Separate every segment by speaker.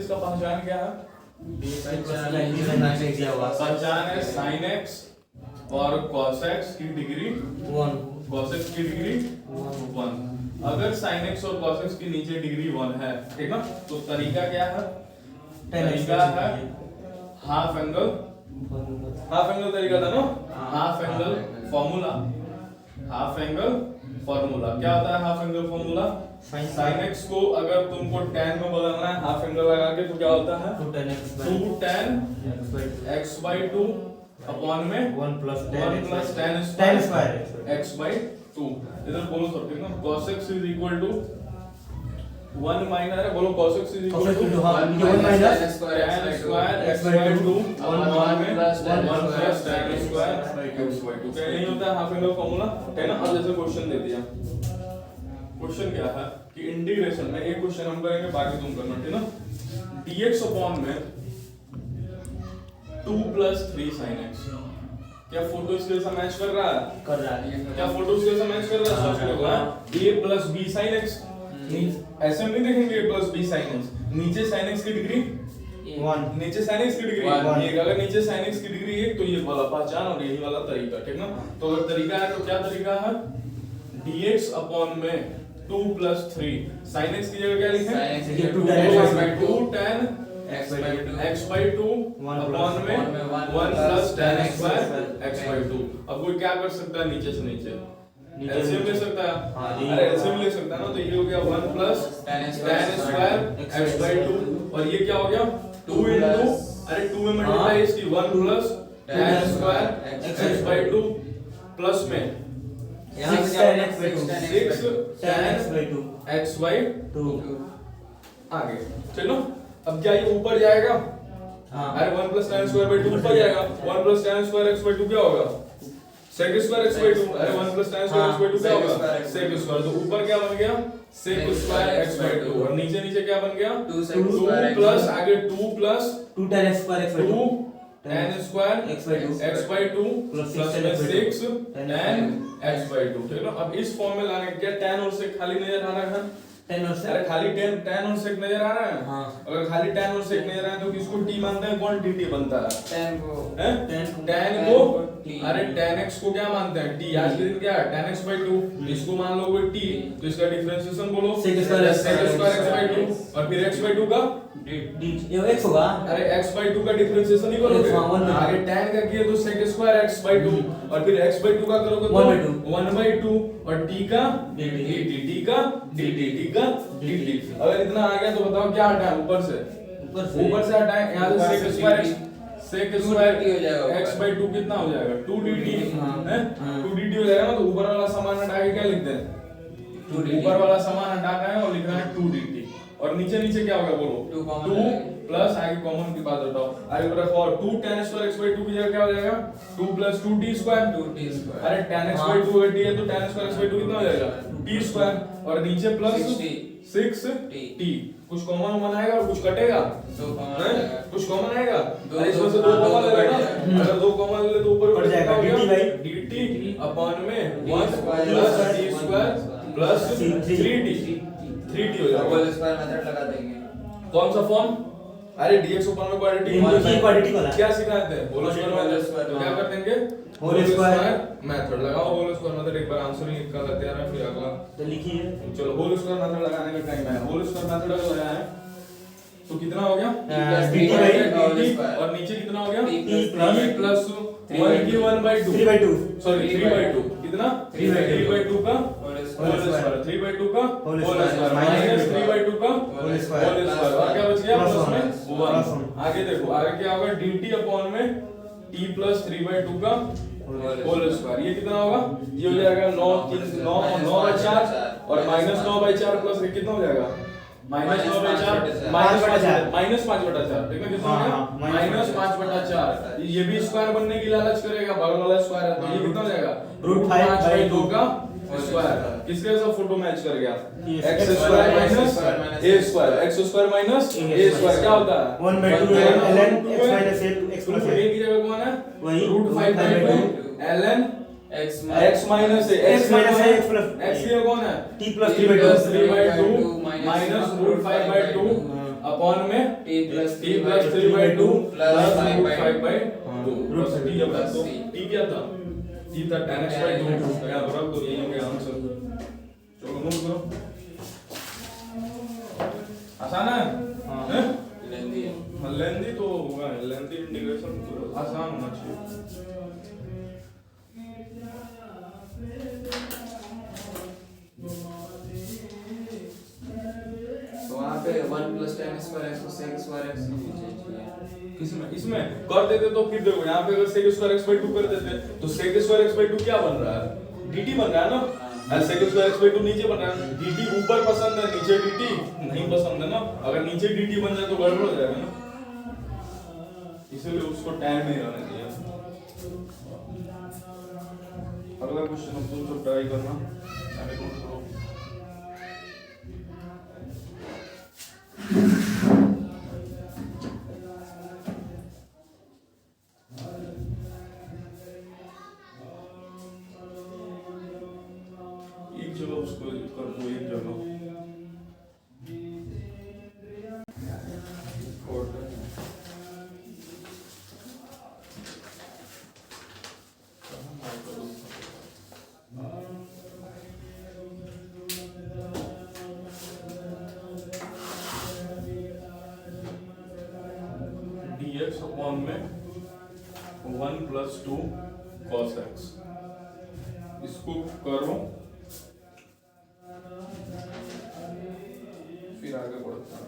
Speaker 1: का पहचान क्या है? पहचान है sin x और cos x की डिग्री 1, cos x की डिग्री 1। अगर sin x और cos x की नीचे डिग्री 1 है, ठीक ना, तो तरीका क्या है? तरीका है हाफ एंगल तरीका था ना, half angle formula. Half angle formula क्या होता है? Half angle formula sin x को अगर तुमको tan में बदलना है हाफ एंगल लगा के, तो क्या होता है? 2 tan x/2 अपॉन में 1 plus tan square x/2। इधर बोलो सब, ठीक ना। cos x is equal to 1 minus है, बोलो cos x is equal to 1 minus tan square x/2 upon में 1 plus tan square x/2। क्या यही होता है हाफ एंगल फॉर्मूला, है ना। अब जैसे क्वेश्चन दे दिया, क्वेश्चन क्या है कि इंटीग्रेशन में एक क्वेश्चन हम करेंगे, बाकी तुम करना, ठीक ना। dx अपॉन में 2 plus 3 sin x, क्या फोटो इसके साथ मैच कर रहा है?
Speaker 2: कर रहा है।
Speaker 1: क्या फोटो इसके साथ मैच कर रहा है? सोच लो, a plus b sin x। ऐसे हम नहीं देखेंगे a plus b sin x, नीचे sin x की डिग्री 1, नीचे sin x की डिग्री 1। ये अगर नीचे sin x की डिग्री 1 तो ये वाला पहचान और यही वाला तरीका, ठीक ना। तो अगर तरीका है तो क्या तरीका है? dx अपॉन में 2 plus 3 sin x की जगह क्या लिखें? 2 tan x/2 अपॉन में 1 plus tan x/2। अब कोई क्या कर सकता है नीचे से नीचे? एलसीएम ले सकता है। अरे एलसीएम ले सकता है ना, तो ये हो गया 1 plus tan square x/2 और ये क्या हो गया 2 into, अरे 2 में मल्टीप्लाई इसकी 1 plus tan square x/2 plus में 6 tan x/2 आगे चलो। अब क्या ये ऊपर जाएगा? अरे 1 plus tan square by 2 ऊपर जाएगा। 1 plus tan square x/2 क्या होगा? sec square x/2। अरे 1 plus tan square x/2 क्या होगा? sec square। तो ऊपर क्या बन गया? sec square x/2 और नीचे नीचे क्या बन गया? 2 plus आगे 2 plus 2 tan square x/2 plus में 6 tan x/2, ठीक है। अब इस फॉर्म में लाने क्या tan और sec खाली नजर आ रहा है? tan और sec, अरे खाली tan और sec नजर आ रहा है। हाँ। अगर खाली tan और sec नजर आ रहा है तो किसको t मानते हैं? कौन dt बनता है? tan को अरे tan x को क्या मानते हैं? t। आज के दिन क्या है? tan x/2। इसको मान लो कोई t, तो इसका डिफरेंशिएशन बोलो sec square x/2 और फिर x/2 का
Speaker 2: ये x होगा।
Speaker 1: अरे x/2 का डिफरेंशिएशन ही करोगे। आगे tan का किया तो sec square x/2 और फिर x/2 का करोगे तो 1/2 और t का dt का dt। अगर इतना आ गया तो बताओ क्या हटाए? ऊपर से हटाए, यहाँ से sec square x/2 कितना हो जाएगा? 2dt है, 2dt हो जाएगा ना। तो ऊपर वाला सामान हटा के क्या लिखते हैं? ऊपर वाला सामान हटाना है और लिखना है 2dt और नीचे नीचे क्या होगा बोलो? 2 प्लस आगे कॉमन की बात बताओ। आगे बोला फॉर 2 tan square x/2 की जगह क्या हो जाएगा? 2 plus 2t square। अरे tan x/2 अगर t है तो tan square x/2 कितना हो जाएगा? t square और नीचे प्लस 6t। कुछ कॉमन आएगा और कुछ कटेगा? कुछ कॉमन आएगा। अरे इसमें से 2 कॉमन ले लेना, अगर 2 कॉमन ले तो ऊपर पड़ जाएगा dt अपॉन में 1 plus t square plus 3t हो जाएगा।
Speaker 3: होल स्क्वायर मेथड लगा देंगे।
Speaker 1: कौन सा फॉर्म? अरे dx ऊपर में क्वाड्रेटिक वाला क्या सिखाते हैं? Whole square. तो क्या कर देंगे? होल स्क्वायर मेथड लगाओ। होल स्क्वायर मेथड एक बार आंसर लिख कर लेते हैं, फिर अगला
Speaker 2: तो लिखिए।
Speaker 1: चलो होल स्क्वायर मेथड लगाने का टाइम है। होल स्क्वायर मेथड अगर लगाया है तो कितना हो गया? dt और नीचे कितना हो गया? t plus 1 की 1/2 3/2 सॉरी 3/2 कितना? 3/2 का होल स्क्वायर 3/2 का होल स्क्वायर माइनस 3/2 का होल स्क्वायर और क्या बच गया? प्लस में 1। आगे देखो आगे क्या होगा? dt अपॉन में t plus 3/2 का होल स्क्वायर। ये कितना होगा? ये हो जाएगा 9/4 और माइनस 9/4 प्लस कितना हो जाएगा? माइनस 9/4 माइनस 5/4, ठीक है। कितना हो गया? माइनस 5/4। ये भी स्क्वायर बनने की लालच करेगा, बगल वाला स्क्वायर है तो ये कितना हो जाएगा? √5/2 का स्क्वायर। किसके साथ फोटो मैच कर गया? x square minus a square. x square minus a square क्या होता है?
Speaker 2: 1/2 ln x minus x plus a
Speaker 1: की जगह कौन है?
Speaker 2: वही
Speaker 1: √5/2 ln x minus a x plus x ये कौन है?
Speaker 2: t plus 3/2
Speaker 1: minus √5/2 अपॉन में
Speaker 3: t plus
Speaker 1: 3/2
Speaker 3: plus
Speaker 1: 5/2
Speaker 2: root
Speaker 1: t upon तो t क्या था t था tan x/2 तो यहाँ पर तो यही हो गया आंसर। चलो मूव करो, आसान है हैं? लेंदी तो होगा, लेंदी इंटीग्रेशन तो आसान होना चाहिए।
Speaker 3: तो वहाँ पे 1 plus tan square x को sec square x
Speaker 1: किसमें इसमें कर देते तो फिर देखो यहाँ पे अगर sec square x/2 कर देते तो sec square x/2 क्या बन रहा है, dt बन रहा है ना, और sec square x/2 नीचे बन रहा है, dt ऊपर पसंद है नीचे dt नहीं पसंद है ना, अगर नीचे dt बन जाए तो गड़बड़ हो जाएगा ना, इसलिए उसको tan में ही रहने दिया। अगला क्वेश्चन हम तुम सब ट्राई करना, आगे नोट करो। एक जगह उसको कर दो, एक जगह dx अपॉन में 1 plus 2 cos x, इसको करो फिर आगे बढ़ता है।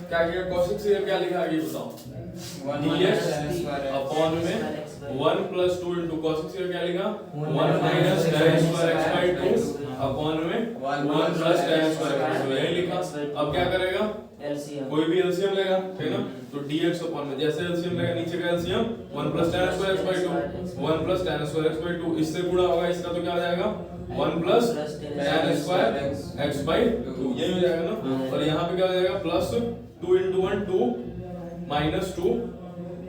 Speaker 1: क्या किया cosec से क्या लिखा आगे बताओ, dx अपॉन में 1 plus 2 into cosec से क्या लिखा 1 minus tan square x/2 upon में 1 plus tan square x/2 यही लिखा। अब क्या करेगा, कोई भी एलसीएम लेगा ठीक ना, तो dx अपॉन में जैसे एलसीएम लेगा नीचे का LCM 1 plus tan square x/2 1 plus tan square x/2 इससे गुणा होगा, इसका तो क्या हो जाएगा 1 plus tan square x/2 यही हो जाएगा ना, और यहाँ पे क्या हो जाएगा plus 2 into 1 2 minus 2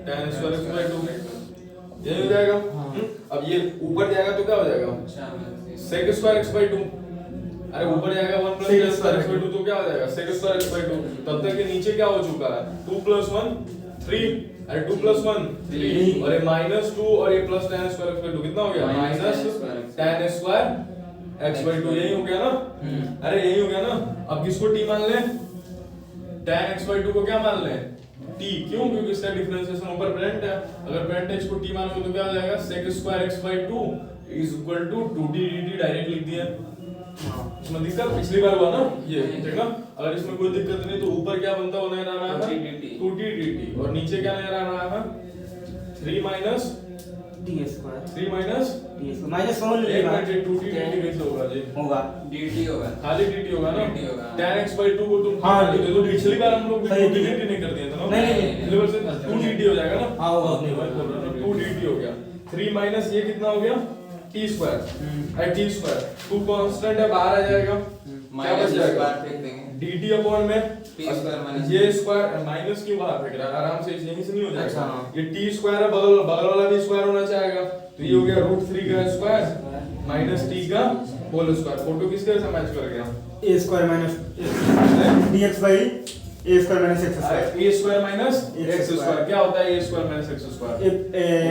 Speaker 1: tan square x/2 यही हो जाएगा। अब ये ऊपर जाएगा तो क्या हो जाएगा sec square x/2, अरे ऊपर जाएगा 1 plus tan square x/2 तो क्या हो जाएगा sec square x/2, तब तक ये नीचे क्या हो चुका है 2 plus 1 3, अरे 2 plus 1 3 और ये minus 2 और ये plus tan square x/2 कितना हो गया minus tan square x/2 यही हो गया ना, अरे यही हो गया ना। अब किसको t मान ले, tan x/2 को क्या मान ले t, क्यों क्योंकि इसका डिफरेंशिएशन ऊपर प्रेजेंट है, अगर प्रेजेंट है इसको t मानोगे तो क्या हो जाएगा sec square x/2 is equal to 2t dt direct लिख दिया। इसमें दिक्कत पिछली बार हुआ ना ये ठीक ना, अगर इसमें कोई दिक्कत नहीं तो ऊपर क्या बनता हुआ नजर आ रहा है 2t dt और नीचे क्या नजर आ रहा है 3 minus
Speaker 2: d square
Speaker 1: 3 minus
Speaker 2: d square minus common ले लेगा
Speaker 1: 2t dt कैसे होगा जी,
Speaker 2: होगा
Speaker 3: dt होगा,
Speaker 1: खाली dt होगा ना,
Speaker 3: dt होगा।
Speaker 1: tan x/2 को तुम
Speaker 2: हाँ,
Speaker 1: दे दो, पिछली बार हम लोग
Speaker 2: सही
Speaker 1: 2t dt नहीं कर दिए थे ना,
Speaker 2: नहीं।
Speaker 1: पिछली बार से 2dt हो जाएगा ना,
Speaker 2: हाँ होगा
Speaker 1: नहीं भाई बोल रहा हूं 2dt हो गया 3 माइनस ये कितना हो गया t स्क्वायर आई t स्क्वायर 2 कांस्टेंट है बाहर आ जाएगा, क्या बच जाएगा
Speaker 3: फेंक देंगे
Speaker 1: dt अपॉन में
Speaker 3: t स्क्वायर माइनस
Speaker 1: ये स्क्वायर माइनस क्यों बाहर फेंक रहा है, आराम से यहीं से नहीं हो
Speaker 2: अच्छा,
Speaker 1: जाएगा,
Speaker 2: हाँ।
Speaker 1: ये t स्क्वायर है बगल बगल वाला भी स्क्वायर होना चाहेगा, तो ये हो गया √3 का स्क्वायर माइनस t का होल स्क्वायर, फोटो किसके साथ मैच कर गया
Speaker 2: a square minus dx by a square minus x square
Speaker 1: a square minus x square क्या होता है a square minus x square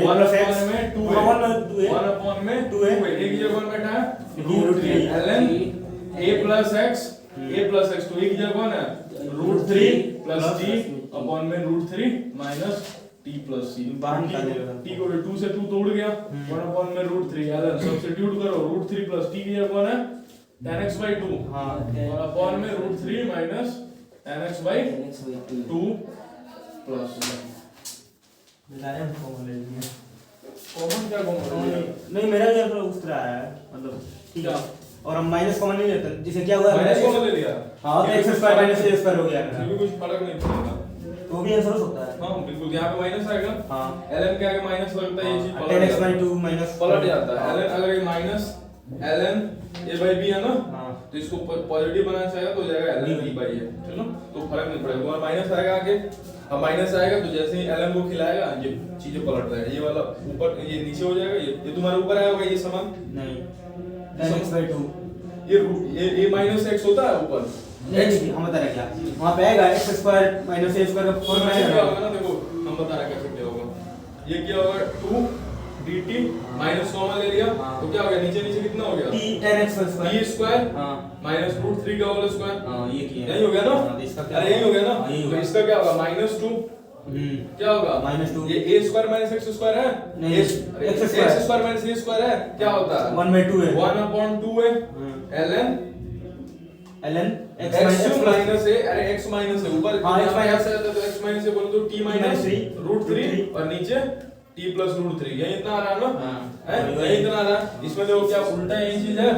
Speaker 1: 1 upon में 2 है 1 अपॉन में 2 है एक जगह कौन बैठा है √3 ln a plus x तो एक जगह कौन है √3 plus t अपॉन में √3 माइनस t plus c
Speaker 2: बाहर निकालेगा
Speaker 1: t को 2 से 2 तोड़ गया 1 अपॉन में √3 ln सब्स्टिट्यूट करो √3 plus t की जगह कौन है tan x/2
Speaker 2: हां
Speaker 1: और अपॉन में √3 minus tan x/2 plus
Speaker 2: line common ले लिया
Speaker 1: कॉमन क्या कॉमन
Speaker 2: नहीं मेरा भी थोड़ा उस तरह है मतलब ठीक है, और हम माइनस कॉमन नहीं लेते, जिसे क्या हुआ
Speaker 1: माइनस कॉमन ले लिया
Speaker 2: हां तो x square minus a square हो गया
Speaker 1: फिर भी कुछ फर्क नहीं पड़ेगा
Speaker 2: तो भी आंसर हो सकता है।
Speaker 1: हाँ बिल्कुल, यहाँ पे माइनस आएगा।
Speaker 2: हाँ
Speaker 1: ln के आगे माइनस लगता है, ये चीज
Speaker 2: 10x/2 माइनस
Speaker 1: पलट जाता है। ln अगर ये माइनस ln a/b है ना,
Speaker 2: हाँ
Speaker 1: तो इसको पॉजिटिव बनाना चाहेगा तो हो जाएगा ln b/a, चलो तो फर्क नहीं पड़ेगा। तुम्हारा माइनस आएगा आगे, अब माइनस आएगा तो जैसे ही ln को खिलाएगा ये चीजें पलट जाएगा, ये वाला ऊपर ये नीचे हो जाएगा, ये तुम्हारे ऊपर आया होगा ये समान
Speaker 2: नहीं 10x/2
Speaker 1: ये माइनस x होता है ऊपर।
Speaker 2: नहीं हम बता रहे क्या वहां पे आएगा x² - a² का फॉर्म में
Speaker 1: क्या
Speaker 2: आएगा
Speaker 1: होगा ना, देखो हम बता रहे कैसे क्या होगा। ये क्या होगा 2 dt माइनस कॉमन ले लिया तो क्या हो गया, नीचे नीचे कितना हो गया
Speaker 2: t 10x²
Speaker 1: t स्क्वायर
Speaker 2: हां
Speaker 1: माइनस रूट 3 का होल स्क्वायर।
Speaker 2: हां ये किया
Speaker 1: यही हो गया ना,
Speaker 2: हाँ, इसका क्या
Speaker 1: अरे यही हो गया ना,
Speaker 2: हाँ, यही
Speaker 1: तो
Speaker 2: होगा।
Speaker 1: इसका क्या होगा -2 क्या होगा
Speaker 2: -2
Speaker 1: ये a square minus x square है
Speaker 2: नहीं,
Speaker 1: x square minus a square है, क्या होता है
Speaker 2: 1/2 है
Speaker 1: 1/2 है ln
Speaker 2: ln
Speaker 1: x
Speaker 2: x
Speaker 1: minus a, अरे x माइनस है ऊपर
Speaker 2: हाँ, x
Speaker 1: यहाँ से आता है तो x माइनस a बोलो तो t माइनस
Speaker 2: -3
Speaker 1: √3 और नीचे t प्लस √3, यही इतना आ रहा है ना,
Speaker 2: हाँ।
Speaker 1: है यही इतना आ रहा है। इसमें देखो क्या उल्टा यही चीज है,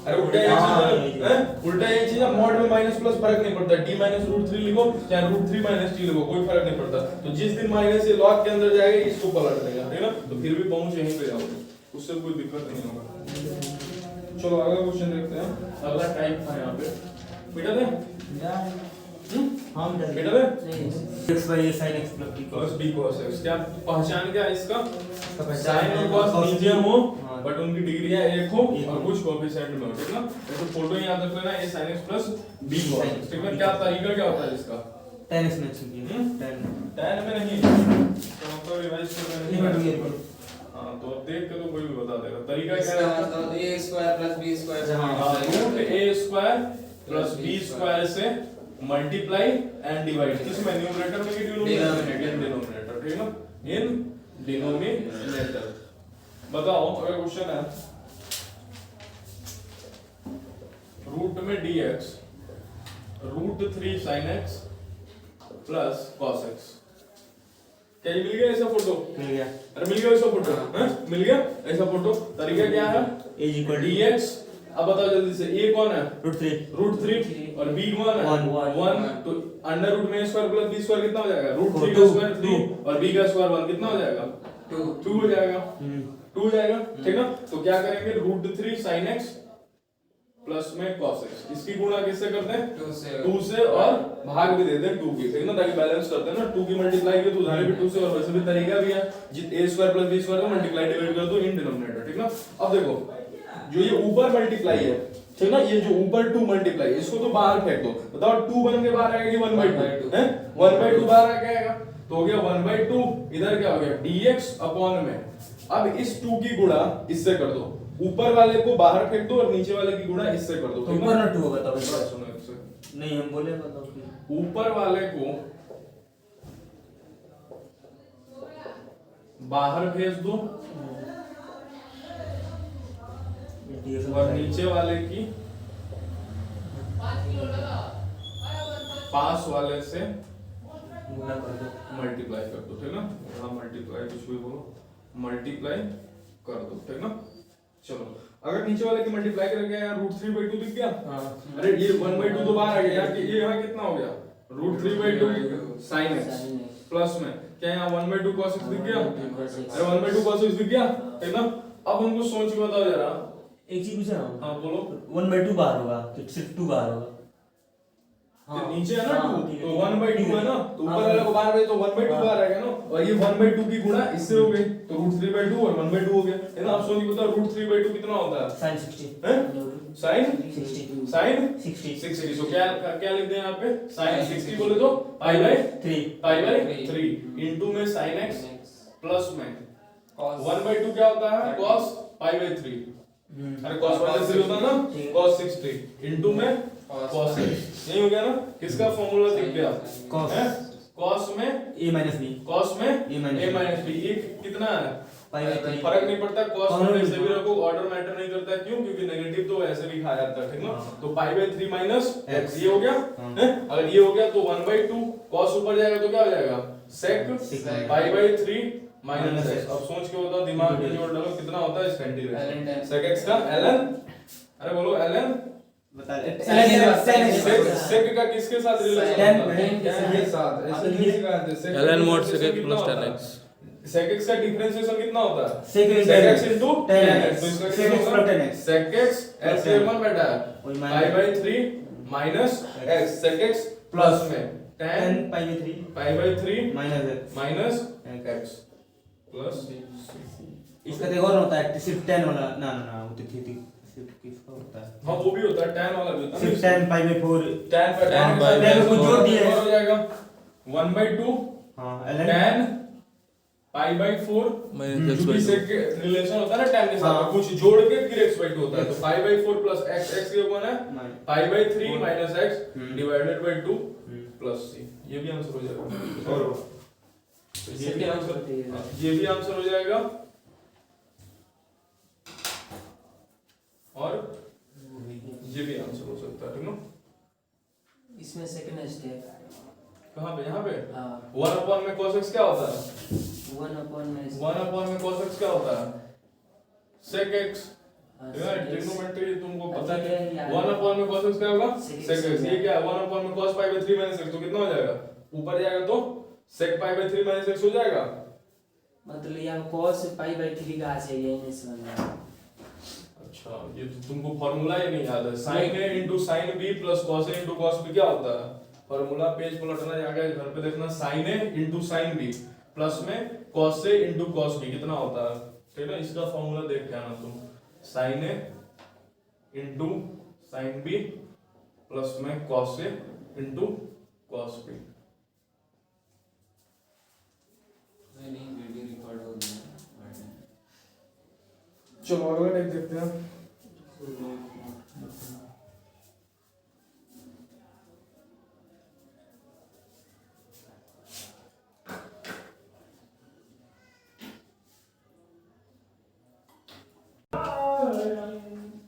Speaker 1: अरे उल्टा यही चीज है, उल्टा यही चीज है। मॉड में माइनस प्लस फर्क नहीं पड़ता, t माइनस √3 लिखो चाहे √3 माइनस t लिखो, कोई फर्क नहीं पड़ता। तो जिस दिन माइनस ये लॉग के अंदर जाएगा इसको पलट देगा, ठीक है ना, तो फिर भी पहुंच यहीं पे जाओगे, उससे कोई दिक्कत नहीं होगा। चलो अगला क्वेश्चन देखते हैं। अगला टाइप था यहाँ पे, बेटा दे
Speaker 2: हां
Speaker 1: बेटा दे
Speaker 2: x/a sin x + b
Speaker 1: cos b cos x, क्या पहचान क्या है इसका,
Speaker 2: पहचान
Speaker 1: साइन और
Speaker 2: है,
Speaker 1: cos
Speaker 2: cos
Speaker 1: नीचे हो
Speaker 2: हाँ।
Speaker 1: बट उनकी डिग्रियां एक हो
Speaker 2: एक
Speaker 1: और
Speaker 2: हो।
Speaker 1: कुछ कोएफिशिएंट में हो, ठीक ना। तो फोटो याद रख लेना, ये sin x plus b cos x, ठीक है। क्या तरीका क्या होता है इसका,
Speaker 2: 10x में चाहिए 10
Speaker 1: tan में नहीं, तो मतलब रिवाइज कर
Speaker 2: ये
Speaker 1: लेना।
Speaker 2: बढ़ गया
Speaker 1: हां तो अब देख के तो कोई भी बता देगा तरीका क्या
Speaker 3: इसका
Speaker 1: है।
Speaker 3: मतलब a square plus b square से
Speaker 2: हाँ,
Speaker 1: root a square plus b square से मल्टीप्लाई एंड डिवाइड, किसमें न्यूमरेटर में कि डिनोमिनेटर, ठीक है ना, इन डिनोमिनेटर। बताओ अगर क्वेश्चन है रूट में dx √3 sin x plus cos x, क्या ये मिल गया ऐसा फोटो,
Speaker 2: मिल गया
Speaker 1: अरे मिल गया ऐसा फोटो, हैं मिल गया ऐसा फोटो। तरीका क्या है,
Speaker 2: a =
Speaker 1: dx, अब बताओ जल्दी से, a कौन है
Speaker 2: √3
Speaker 1: और b कौन है 1, तो अंडर रूट में स्क्वायर प्लस b स्क्वायर कितना हो जाएगा, √3 का स्क्वायर 3 और b का स्क्वायर 1 कितना हो जाएगा 2 हो जाएगा, 2 हो जाएगा, ठीक ना। तो क्या करेंगे √3 sin x प्लस में cos x, इसकी गुणा किससे करते हैं 2 से और भाग भी देते हैं 2 की, ठीक ना, ताकि बैलेंस करते हैं ना। 2 की मल्टीप्लाई की तो उधर भी 2 से, और वैसे भी तरीका भी है a square plus b square को मल्टीप्लाई डिवाइड कर दो इन डिनोमिनेटर, ठीक ना। अब देखो जो ये ऊपर मल्टीप्लाई है, ठीक ना, ये जो ऊपर 2 मल्टीप्लाई इसको तो बाहर फेंक दो, बताओ 2 बन के बाहर आएगा कि 1/2 है, 1/2 बाहर आ जाएगा तो हो गया 1/2, इधर क्या हो गया dx अपॉन में। अब इस 2 की गुणा इससे कर दो, ऊपर वाले को बाहर फेंक दो और नीचे वाले की गुणा इससे कर दो,
Speaker 2: तो ऊपर ना 2 होगा तब
Speaker 1: सुनो इससे,
Speaker 2: नहीं हम बोले बताओ
Speaker 1: ऊपर वाले को बाहर भेज दो और नीचे वाले की पास वाले से
Speaker 2: गुणा कर दो
Speaker 1: मल्टीप्लाई कर दो, ठीक ना। हाँ मल्टीप्लाई कुछ भी बोलो, मल्टीप्लाई कर दो, ठीक ना। चलो अगर नीचे वाले की मल्टीप्लाई करके यार √3/2 दिख गया, अरे ये 1/2 तो बाहर आ गया यार, कि ये यहाँ कितना हो गया √3/2 sin x प्लस में क्या यहाँ 1/2 cos x दिख गया, अरे 1/2 cos x दिख गया, ठीक ना। अब हमको सोच के बताओ जरा,
Speaker 2: एक चीज पूछा
Speaker 1: हाँ बोलो,
Speaker 2: 1/2 बाहर होगा तो सिर्फ 2 बाहर होगा
Speaker 1: तो नीचे है ना 2
Speaker 2: हाँ,
Speaker 1: तो 1/2 है ना, तो ऊपर
Speaker 2: हाँ,
Speaker 1: वाले को बाहर भेज तो 1/2 बाहर आ गया ना, और ये 1/2 की गुणा इससे हो गई तो √3/2 और 1/2 हो गया, है ना। आप सोच के बताओ √3/2 कितना होता है,
Speaker 2: sin 60
Speaker 1: हैं sin
Speaker 2: 60
Speaker 1: sin
Speaker 2: 60
Speaker 1: 60, तो क्या लिखते हैं यहाँ पे sin 60 बोले तो pi/3 इनटू में sin x प्लस में 1/2 क्या होता है cos pi/3, अरे cos pi/3 होता है ना, cos 60 इनटू में cos x, यही हो गया ना। किसका फॉर्मूला दिख गया,
Speaker 2: cos
Speaker 1: है cos में
Speaker 2: a - b
Speaker 1: cos में
Speaker 2: a
Speaker 1: a - b, ये कितना है
Speaker 2: pi/3
Speaker 1: फर्क नहीं पड़ता, cos
Speaker 2: हाँ,
Speaker 1: में से भी रखो ऑर्डर मैटर नहीं करता, क्यों, क्योंकि नेगेटिव तो ऐसे भी खाया जाता है, ठीक ना।
Speaker 2: हाँ।
Speaker 1: तो pi/3 माइनस x ये हो गया,
Speaker 2: हाँ।
Speaker 1: हैं, अगर ये हो गया तो 1/2 cos ऊपर जाएगा तो क्या हो जाएगा sec pi/3 माइनस x। अब सोच के बताओ, दिमाग में जोड़ डालो, कितना होता है इसका इंटीग्रेशन, sec x का ln, अरे बोलो ln
Speaker 2: बता रहे
Speaker 1: सेक का किसके साथ रिलेशन
Speaker 2: Tan
Speaker 1: होता है?
Speaker 2: में
Speaker 4: के साथ ऐसे नहीं सिखाते सेक
Speaker 5: ln mod
Speaker 1: differentiation
Speaker 5: sec x
Speaker 1: कितना
Speaker 5: plus
Speaker 1: होता
Speaker 5: tan
Speaker 1: है?
Speaker 5: x
Speaker 1: sec x का डिफरेंशिएशन कितना होता है?
Speaker 2: sec x
Speaker 1: sec x into
Speaker 2: tan
Speaker 1: tan
Speaker 2: x
Speaker 1: x। तो इसका
Speaker 2: sec x
Speaker 1: कितना
Speaker 2: plus tan
Speaker 1: होगा?
Speaker 2: x
Speaker 1: sec x
Speaker 2: plus
Speaker 1: x
Speaker 2: tan
Speaker 1: one बेटा
Speaker 2: वही
Speaker 1: pi
Speaker 2: minus
Speaker 1: by 3 minus x sec x plus में tan
Speaker 2: 10 pi by 3
Speaker 1: pi by 3
Speaker 2: minus x
Speaker 1: minus x plus
Speaker 2: इसका देखो और होता है सिर्फ 10 वाला ना ना ना वो तो थी सिर्फ किसका होता है
Speaker 1: हाँ वो भी होता है tan वाला भी होता है
Speaker 2: सिर्फ 10 pi by 4
Speaker 1: tan पर tan
Speaker 5: by
Speaker 1: tan
Speaker 2: को जोड़ दिए।
Speaker 1: हो जाएगा 1 by 2
Speaker 2: हां ln
Speaker 1: tan pi by 4
Speaker 5: minus x
Speaker 1: जो
Speaker 5: by
Speaker 1: भी
Speaker 5: 2
Speaker 1: sec के रिलेशन होता है ना tan के साथ
Speaker 2: हाँ।
Speaker 1: कुछ जोड़ के फिर x by 2 होता है तो pi by 4 plus x x के ऊपर है pi by 3 minus x divided by 2 plus c ये भी आंसर हो जाएगा
Speaker 2: और
Speaker 1: तो ये भी आंसर ये भी आंसर हो जाएगा और ये भी आंसर हो सकता है ठीक ना
Speaker 3: इसमें सेकंड स्टेप
Speaker 1: कहाँ पे यहाँ पे
Speaker 3: हाँ
Speaker 1: 1 upon में cos x क्या होता है
Speaker 3: 1 upon में
Speaker 1: 1 upon में cos x क्या होता है sec x
Speaker 3: हाँ,
Speaker 1: यार
Speaker 3: sec x।
Speaker 1: ट्रिग्नोमेट्री तुमको पता
Speaker 3: ठीक
Speaker 1: है
Speaker 3: है यार।
Speaker 1: 1 upon में cos x क्या होगा
Speaker 3: Sec
Speaker 1: sec
Speaker 3: x
Speaker 1: x ये क्या है 1 upon में cos pi by 3 minus x तो कितना हो जाएगा ऊपर जाएगा तो sec pi by 3 minus x हो जाएगा
Speaker 3: मतलब यहाँ cos pi by 3 का आ जाएगा इन्हें समझ में
Speaker 1: अच्छा ये तो तुमको फार्मूला ही नहीं याद है sin a into sin b plus cos a into cos b क्या होता है फार्मूला पेज पलटना जाके घर पे देखना sin a into sin b plus में cos a into cos b कितना होता है ठीक है ना इसका फार्मूला देख के आना तुम sin a into sin b plus में cos a into cos b
Speaker 3: नहीं वीडियो रिकॉर्ड हो गया
Speaker 1: चलो अगला टाइप देखते हैं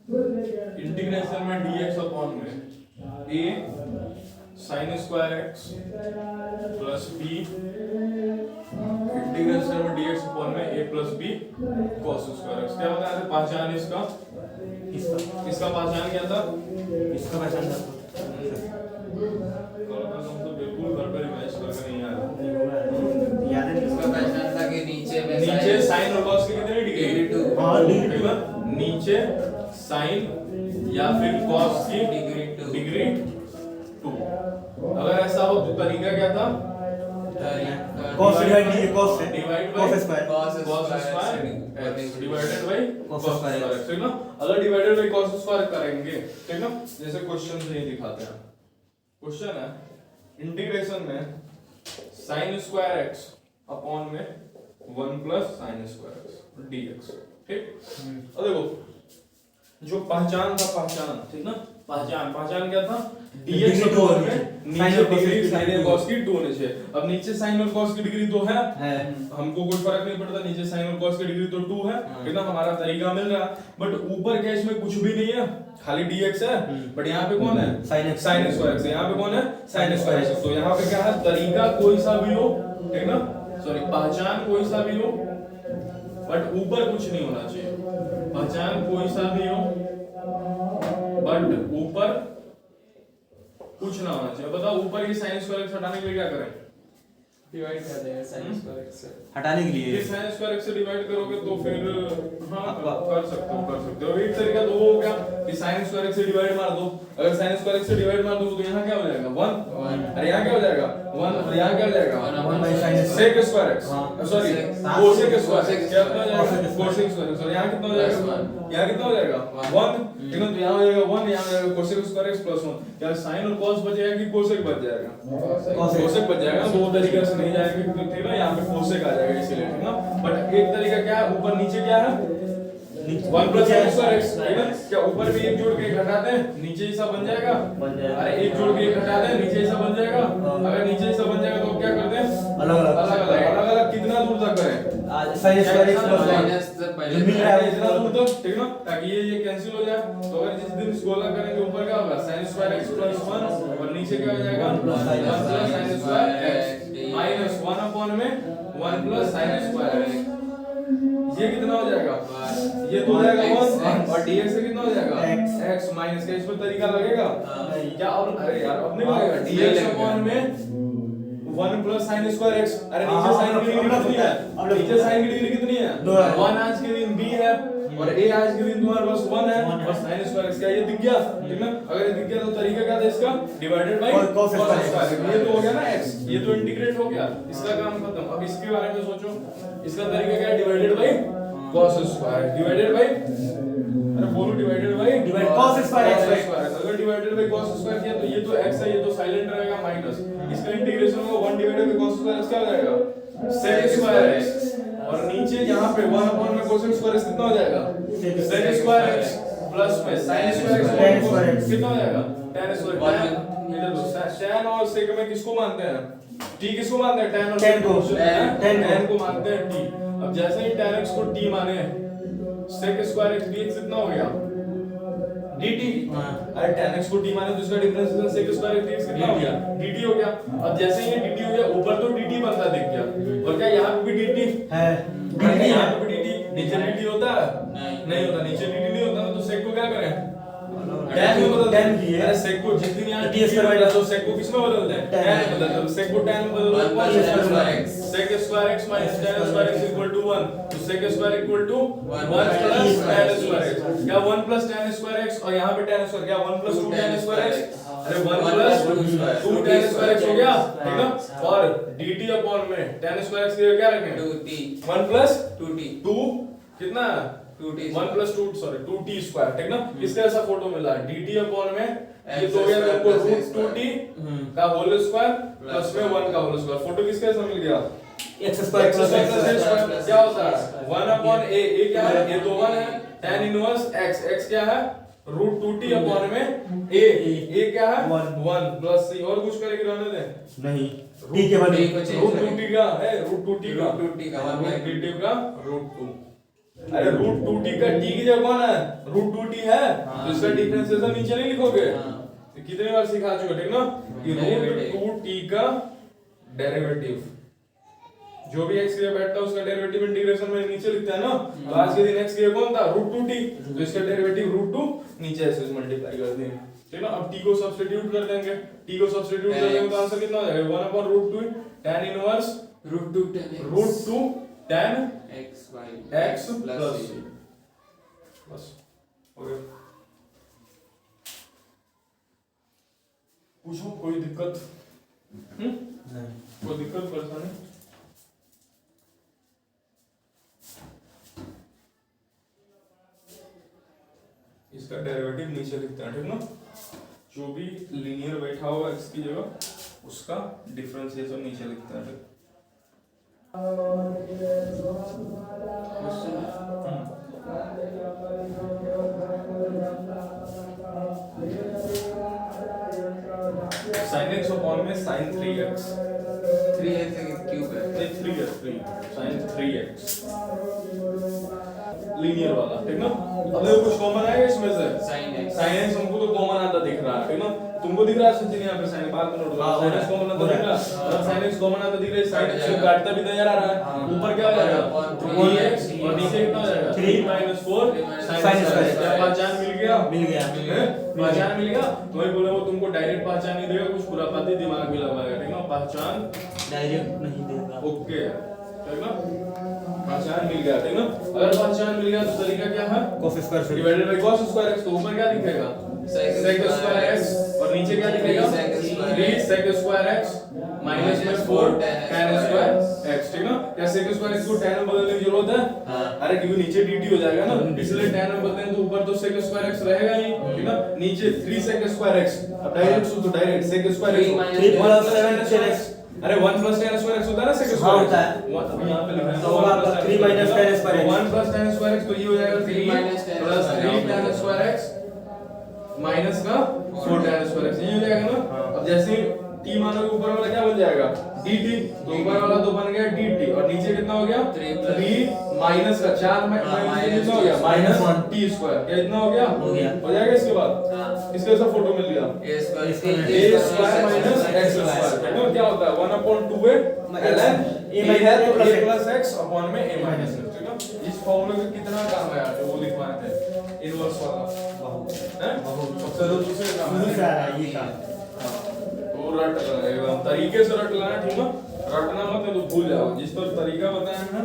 Speaker 1: इंटीग्रेशन में dx अपॉन में a sin square x plus b integration में dx अपॉन में a plus b cos square x क्या बताया था पहचान इसका इसका पहचान क्या था
Speaker 2: इसका पहचान
Speaker 1: तो बिल्कुल गड़बड़ मैच करके नहीं आया
Speaker 2: याद है
Speaker 3: इसका पहचान था कि नीचे में
Speaker 1: नीचे sin और cos की कितनी डिग्री
Speaker 3: 2
Speaker 2: हाँ
Speaker 1: ठीक है नीचे sin या फिर cos की डिग्री 2 अगर ऐसा हो तो तरीका क्या था
Speaker 2: cos डिवाइड कीजिए cos से
Speaker 1: divide
Speaker 2: cos
Speaker 1: bye
Speaker 2: square
Speaker 1: cos square x divided by
Speaker 2: cos
Speaker 1: cos
Speaker 2: square
Speaker 1: square ठीक ना अगर डिवाइडेड बाय cos स्क्वायर करेंगे ठीक ना जैसे क्वेश्चन से ही दिखाते हैं क्वेश्चन है इंटीग्रेशन में sin स्क्वायर x अपॉन में 1 plus sin square x dx ठीक अब देखो जो पहचान था पहचान ठीक ना पहचान क्या था dx
Speaker 2: डिग्री 2
Speaker 1: अपॉन
Speaker 2: होनी
Speaker 1: में
Speaker 2: चाहिए
Speaker 1: नीचे डिग्री sin और cos की 2 होनी चाहिए अब नीचे sin और cos की डिग्री 2 है
Speaker 2: है
Speaker 1: हमको कोई फर्क नहीं पड़ता नीचे sin और cos की डिग्री तो 2 है ठीक ना हमारा तरीका मिल रहा बट ऊपर क्या इसमें कुछ भी नहीं है खाली dx है बट यहाँ पे कौन है
Speaker 2: sin x
Speaker 1: sin square x यहाँ पे कौन है sin स्क्वायर x तो यहाँ पे क्या है तरीका कोई सा भी हो ठीक ना सॉरी पहचान कोई सा भी हो बट ऊपर कुछ नहीं होना चाहिए पहचान कोई सा भी हो बट ऊपर कुछ ना होना चाहिए बताओ ऊपर की sin स्क्वायर x हटाने के लिए क्या करें
Speaker 3: डिवाइड कर देगा sin स्क्वायर x से
Speaker 2: हटाने के लिए
Speaker 1: ये sin स्क्वायर x से डिवाइड करोगे तो फिर हाँ कर सकते हो एक तरीका तो वो हो गया कि sin स्क्वायर x से डिवाइड मार दो अगर sin स्क्वायर x से डिवाइड मार दो तो यहाँ क्या हो जाएगा 1 अरे यहाँ क्या हो जाएगा 1 और यहाँ क्या हो जाएगा
Speaker 2: 1 by sin
Speaker 1: sec square x
Speaker 2: हाँ।
Speaker 1: सॉरी cosec स्क्वायर x क्या कितना हो जाएगा cosec स्क्वायर x और यहाँ कितना हो जाएगा यहाँ कितना हो जाएगा 1 ठीक है तो यहाँ हो जाएगा 1 यहाँ हो जाएगा cosec स्क्वायर x प्लस 1 क्या sin और cos बचेगा कि cosec बच जाएगा cosec बच जाएगा दो तरीके से नहीं जाएगा ठीक है यहाँ पे cosec आ जाएगा इसीलिए ठीक है बट एक तरीका क्या है ऊपर नीचे क्या है 1 प्लस sin स्क्वायर x ठीक है क्या ऊपर भी एक जोड़ के एक हटाते हैं नीचे ही सब बन जाएगा अरे एक जोड़ के एक हटाते हैं नीचे ही सब बन जाएगा अगर नीचे ही सब बन जाएगा तो क्या करते हैं अलग-अलग कितना दूर तक करें
Speaker 2: sin square x plus 1
Speaker 3: minus से पहले
Speaker 2: जो मिल रहा है
Speaker 1: इतना दूर तक ठीक ना ताकि ये कैंसिल हो जाए तो अगर जिस दिन इस गोला करेंगे ऊपर क्या होगा sin स्क्वायर x प्लस 1 और नीचे क्या हो जाएगा 1 plus sin square x minus 1 upon में 1 प्लस sin स्क्वायर x ये कितना हो जाएगा ये तो हो जाएगा 1 और dx से कितना हो जाएगा x माइनस का इसमें तरीका लगेगा क्या अब अरे यार अब नहीं लगेगा dx अपॉन में 1 प्लस sin स्क्वायर x अरे नीचे sin की डिग्री कितनी है नीचे sin की डिग्री कितनी है 1 आज के दिन b है और a आज के दिन तुम्हारे पास 1 है और sin स्क्वायर x क्या ये दिख गया ठीक ना अगर ये दिख गया तो तरीका क्या था इसका डिवाइडेड बाय cos स्क्वायर ये तो हो गया ना x ये तो इंटीग्रेट हो गया इसका काम खत्म अब इसके बारे में सोचो इसका तरीका क्या है divided by cos square divided by अरे बोलो डिवाइडेड बाय
Speaker 2: cos स्क्वायर
Speaker 1: अगर डिवाइडेड बाय cos स्क्वायर किया तो ये तो x है ये तो साइलेंट रहेगा माइनस इसका इंटीग्रेशन होगा 1 डिवाइडेड बाय cos स्क्वायर क्या हो जाएगा sec स्क्वायर x और नीचे यहाँ पे 1 अपॉन में cos स्क्वायर कितना हो जाएगा sec स्क्वायर x प्लस में sin स्क्वायर x कितना हो जाएगा tan स्क्वायर इधर दो tan और sec में किसको मानते हैं t किसको मानते हैं tan और tan को मानते हैं t अब जैसे ही tan x को t माने sec स्क्वायर x dx कितना हो गया dt अरे tan x को t माने तो इसका differential sec square x dx कितना हो गया dt हो गया अब जैसे ही ये dt हो गया ऊपर तो dt बनता दिख गया और क्या यहाँ पे भी dt
Speaker 2: है
Speaker 1: यहाँ पे भी dt नीचे dt होता है नहीं होता नीचे dt नहीं होता तो sec को क्या करें tan में बदल दें अरे sec को जिस दिन यहाँ dt करवाएगा तो sec को किस में बदल दें tan में बदल दें sec को tan में बदल दें sec square x minus tan square x equal to 1 तो sec square equal to 1 plus tan square x क्या 1 plus tan स्क्वायर x और यहाँ पे tan स्क्वायर क्या 1 plus 2 tan स्क्वायर x अरे 1 plus 2 tan स्क्वायर x हो गया ठीक ना और dt अपॉन में tan स्क्वायर x की क्या रखें
Speaker 3: 2t
Speaker 1: 1 plus
Speaker 3: 2t
Speaker 1: 2 कितना
Speaker 3: 2t
Speaker 1: 1 plus 2 sorry 2t square ठीक ना इसका ऐसा फोटो मिला dt अपॉन में ये तो हो गया आपको रूट 2t का होल स्क्वायर प्लस में 1 का होल स्क्वायर फोटो किसका ऐसा मिल गया
Speaker 2: x square plus
Speaker 1: x square क्या होता है 1 अपॉन a क्या है ये तो 1 है tan इनवर्स x x क्या है रूट 2t अपॉन में a क्या है 1 प्लस c और कुछ करेंगे रहने दें
Speaker 2: नहीं t के बदले
Speaker 1: रूट 2t का है रूट 2t का रूट 2t का रूट 2 अरे रूट 2t का t की जगह कौन है रूट 2t है तो इसका डिफरेंशिएशन नीचे नहीं लिखोगे तो कितने बार सिखा चुके ठीक ना कि रूट 2t का डेरिवेटिव जो भी x के लिए बैठता है उसका डेरिवेटिव इंटीग्रेशन में नीचे लिखते हैं ना तो आज के दिन x के लिए कौन था रूट 2t तो इसका डेरिवेटिव रूट 2 नीचे ऐसे मल्टीप्लाई कर देंगे ठीक ना अब t को सब्स्टिट्यूट कर देंगे t को सब्स्टिट्यूट कर देंगे तो आंसर कितना हो जाएगा 1 upon root 2 tan inverse
Speaker 3: root 2 tan
Speaker 1: root 2 tan
Speaker 3: x y
Speaker 1: x plus c बस हो गया पूछो कोई दिक्कत
Speaker 2: नहीं
Speaker 1: कोई दिक्कत परेशानी इसका डेरिवेटिव नीचे लिखते हैं ठीक ना जो भी लीनियर बैठा होगा x की जगह उसका डिफरेंशिएशन नीचे लिखते हैं ठीक sin x अपॉन में sin 3x
Speaker 3: 3x क्यूब है
Speaker 1: 3 है 3 sin 3x लीनियर वाला ठीक ना अब देखो कुछ कॉमन आएगा इसमें से
Speaker 3: sin x
Speaker 1: हमको तो कॉमन आता दिख रहा है ठीक ना तुमको दिख रहा है सचिन यहाँ पे sin बात में नोट करो sin x कॉमन आता दिख रहा है sin x कॉमन आता दिख रहा है sin x काटता भी नजर आ रहा है ऊपर क्या हो जाएगा 3x और नीचे कितना हो जाएगा 3 - 4 sin स्क्वायर क्या पहचान मिल गया पहचान मिल गया तो मैं बोला वो तुमको डायरेक्ट पहचान नहीं देगा कुछ खुरापाती दिमाग में लगाएगा ठीक ना पहचान
Speaker 2: डायरेक्ट नहीं देगा
Speaker 1: ओके ठीक ना पहचान मिल गया ठीक ना अगर पहचान मिल गया तो तरीका क्या है
Speaker 2: cos स्क्वायर से
Speaker 1: divided by cos square x तो ऊपर क्या दिखेगा sec स्क्वायर x और नीचे क्या दिखेगा 3 sec स्क्वायर x माइनस में 4 tan स्क्वायर x ठीक ना क्या sec स्क्वायर x को tan में बदलने की जरूरत है अरे क्योंकि नीचे dt हो जाएगा ना इसलिए tan में बदलें तो ऊपर तो sec स्क्वायर x रहेगा ही ठीक ना नीचे 3 sec स्क्वायर x अब डायरेक्ट तो direct sec square x
Speaker 2: 3 plus 7 x
Speaker 1: अरे 1 plus tan स्क्वायर x होता है ना sec
Speaker 2: हाँ
Speaker 1: स्क्वायर
Speaker 2: होता है
Speaker 1: अब यहाँ पे लिखा है
Speaker 2: तो होगा आपका 3 minus tan square x
Speaker 1: 1 plus tan square x तो ये हो जाएगा 3 plus 3 tan square x minus का 4 tan स्क्वायर x ये हो जाएगा ना अब जैसे ही t मानोगे ऊपर वाला क्या बन जाएगा dt तो ऊपर वाला तो बन गया dt और नीचे कितना हो गया 3 माइनस का 4 माइनस कितना हो गया माइनस t स्क्वायर क्या इतना हो गया हो जाएगा इसके बाद इसके ऐसा फोटो मिल गया
Speaker 3: a
Speaker 1: square minus x square तो क्या होता है 1/2a ln a है तो a plus x अपॉन में a माइनस x ठीक है इस फॉर्मूले का कितना काम है यार, वो लिखवाए थे इनवर्स वाला हैं, शुरू से काम
Speaker 2: शुरू से आ रहा है ये काम।
Speaker 1: तो रट एकदम तरीके से रट लेना, ठीक है, रटना मत नहीं तो भूल जाओ, जिस पर तरीका बताया है ना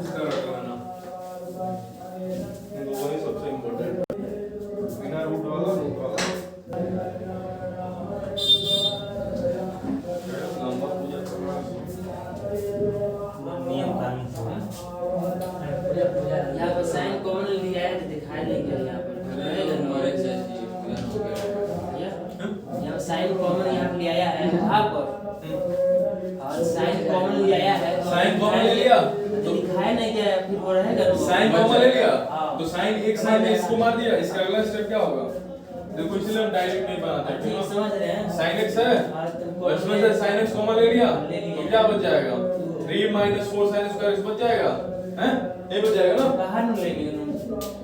Speaker 1: उसका रट लेना, ये दोनों ही सबसे इम्पोर्टेंट है, बिना रूट वाला लंबा पूजा करना
Speaker 2: नियम कानून
Speaker 3: यहाँ पर साइन कॉमन लिया है तो दिखाई नहीं गया यहाँ पर रहेगा ना? यहाँ साइन कॉमन यहाँ पे लिया है वहाँ पर, और साइन कॉमन लिया है तो
Speaker 1: साइन कॉमन ले लिया
Speaker 3: तो दिखाई नहीं गया, फिर वो रहेगा ना?
Speaker 1: साइन कॉमन ले लिया
Speaker 3: हाँ।
Speaker 1: तो साइन एक साइन में इसको मार दिया, इसका अगला स्टेप क्या होगा, देखो इसलिए हम डायरेक्ट नहीं बनाते
Speaker 3: ठीक
Speaker 1: हैं,
Speaker 3: समझ रहे हैं?
Speaker 1: साइन एक्स है
Speaker 3: हाँ, तो
Speaker 1: और इसमें से साइन एक्स कॉमन ले लिया
Speaker 3: ले लिया।
Speaker 1: तो क्या बच जाएगा, 3 - 4 sin स्क्वायर एक्स बच जाएगा, हैं, ये बच जाएगा ना,
Speaker 3: बाहर नहीं लेंगे ना?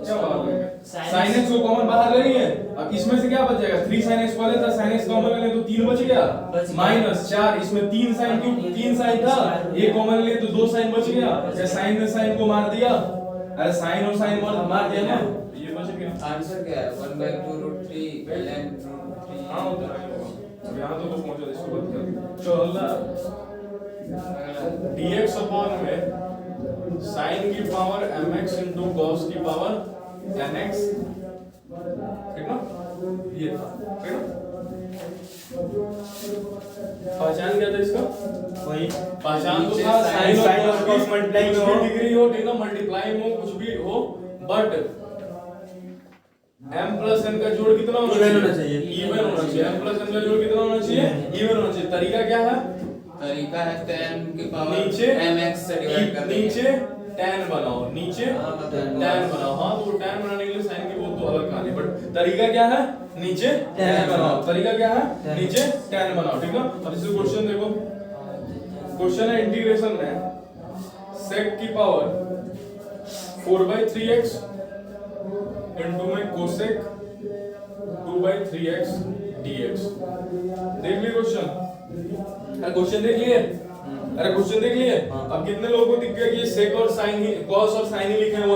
Speaker 1: क्या बाहर लेंगे, साइन एक्स को कॉमन बाहर ले लिए, अब इसमें से क्या बच जाएगा, 3 sin x वाले था, sin x कॉमन ले तो 3 बच गया,
Speaker 3: बच गया।
Speaker 1: -4 इसमें 3 sin क्यों, 3 sin था, ये कॉमन ले तो 2 sin बच गया, या साइन ने साइन को मार दिया, अरे साइन और साइन मार दिया ना, ये बच गया।
Speaker 4: आंसर क्या है 1/2√3 ln √3
Speaker 1: हाँ उतना ही होगा, अब यहाँ तो पहुंचा इसको बंद कर, चलो dx अपॉन में sin की पावर mx into cos की पावर nx, ठीक ना, ये था, ठीक ना, पहचान क्या था इसका,
Speaker 2: वही
Speaker 1: पहचान तो
Speaker 4: नीचे
Speaker 1: था
Speaker 2: sin और cos multiply में हो,
Speaker 1: डिग्री हो, ठीक ना, मल्टीप्लाई में हो, कुछ भी हो, बट m प्लस n का जोड़ कितना होना
Speaker 2: Even होना चाहिए।
Speaker 1: इवन होना चाहिए, m प्लस n का जोड़ कितना होना चाहिए, इवन होना चाहिए। तरीका क्या है,
Speaker 4: तरीका है tan की पावर
Speaker 1: नीचे
Speaker 4: mx से डिवाइड कर देंगे।
Speaker 1: नीचे tan बनाओ, नीचे
Speaker 4: हाँ, मतलब
Speaker 1: tan बनाओ, हाँ तो tan बनाने के लिए sin की वो तो अलग कहानी, बट तरीका क्या है, नीचे tan बनाओ, तरीका क्या है, नीचे tan बनाओ, ठीक है। अब इसे क्वेश्चन देखो, क्वेश्चन है इंटीग्रेशन में sec की पावर 4/3x इनटू में cosec 2/3x dx, देख लिए क्वेश्चन, अरे क्वेश्चन देख लिए, अरे क्वेश्चन देख लिए, अब कितने लोगों को दिख गया कि ये sec और sin ही, cos और sin ही लिखे हैं 1/,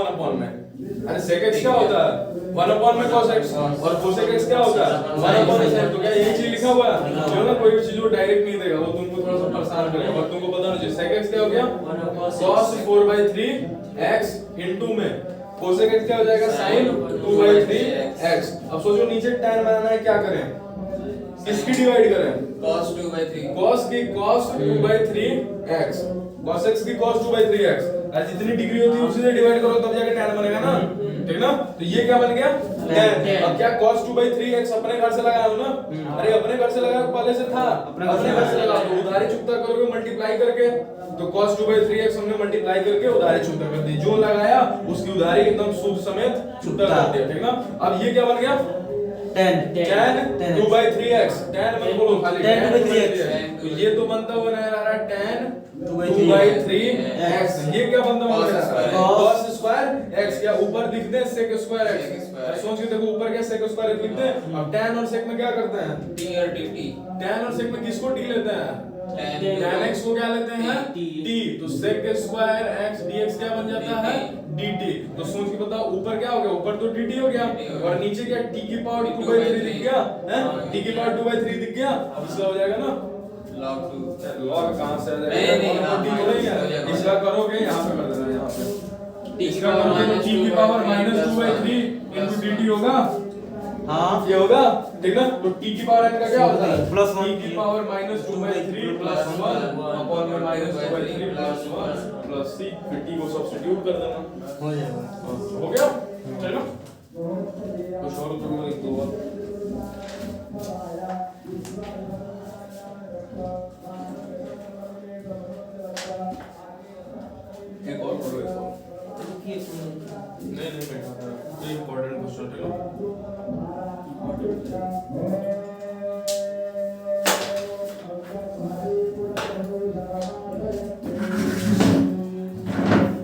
Speaker 1: अरे sec x क्या होता है 1/, cos x, और cosec x क्या होता है 1/, sin, तो क्या यही चीज लिखा हुआ है, जो ना कोई भी चीज वो डायरेक्ट नहीं देगा, वो तुमको थोड़ा सा परेशान करेगा, बट तुमको पता होना चाहिए sec x क्या हो गया cos 4/3x इनटू में cosec x क्या हो जाएगा sin 2/3x। अब सोचो नीचे tan बनाना है, क्या करें, किसकी डिवाइड करें,
Speaker 4: cos 2/3
Speaker 1: cos की cos 2/3x, cos x की cos 2/3x, और जितनी डिग्री होती है उसी से डिवाइड करो तब जाके tan बनेगा ना, ठीक ना, तो ये क्या बन गया tan। अब क्या cos 2/3x अपने घर से लगाया हो ना, अरे अपने घर से लगाया पहले से था, अपने घर से लगा दो, उधारी चुकता करोगे मल्टीप्लाई करके, तो cos 2/3x हमने मल्टीप्लाई करके उधारी चुकता कर दी, जो लगाया उसकी उधारी एकदम सूद समेत चुकता कर दिया, ठीक ना। अब ये क्या बन गया
Speaker 2: tan
Speaker 1: 2/3x, tan मत बोलो खाली
Speaker 2: tan 2/3x,
Speaker 1: तो ये तो बनता हुआ नजर आ रहा है tan 2/3x, ये क्या बनता हुआ नजर आ रहा है cos स्क्वायर x, या ऊपर लिखते हैं sec स्क्वायर x, सोच के देखो ऊपर क्या sec स्क्वायर x लिखते हैं, अब tan और sec में क्या करते हैं,
Speaker 4: t और dt
Speaker 1: tan और sec में किसको t लेते हैं, tan x को क्या लेते हैं
Speaker 3: t,
Speaker 1: t, तो sec स्क्वायर x dx क्या बन जाता है dt, तो सोच के बताओ ऊपर क्या हो गया, ऊपर तो dt हो गया, और नीचे क्या t की पावर 2/3 दिख गया हैं, t की पावर 2/3 दिख गया, अब इसका हो जाएगा ना
Speaker 4: log 2
Speaker 1: log कहां से आ
Speaker 4: नहीं,
Speaker 1: जाएगा,
Speaker 4: नहीं,
Speaker 1: t हो जाएगा, इसका करोगे यहां पे कर देना, यहां पे इसका करोगे तो t की पावर -2/3 into dt होगा,
Speaker 2: हाँ
Speaker 1: ये होगा, ठीक ना, तो t की पावर n का क्या होता है
Speaker 2: प्लस
Speaker 1: t की पावर -2/3 प्लस 1 अपॉन में -2/3 प्लस 1 प्लस c, फिर t को सब्स्टिट्यूट कर देना,
Speaker 2: हो जाएगा।
Speaker 1: हो गया, चलो कुछ और तो मैं लिख दूंगा, एक और पढ़ो, एक और नहीं बैठा था, ये इंपॉर्टेंट क्वेश्चन है,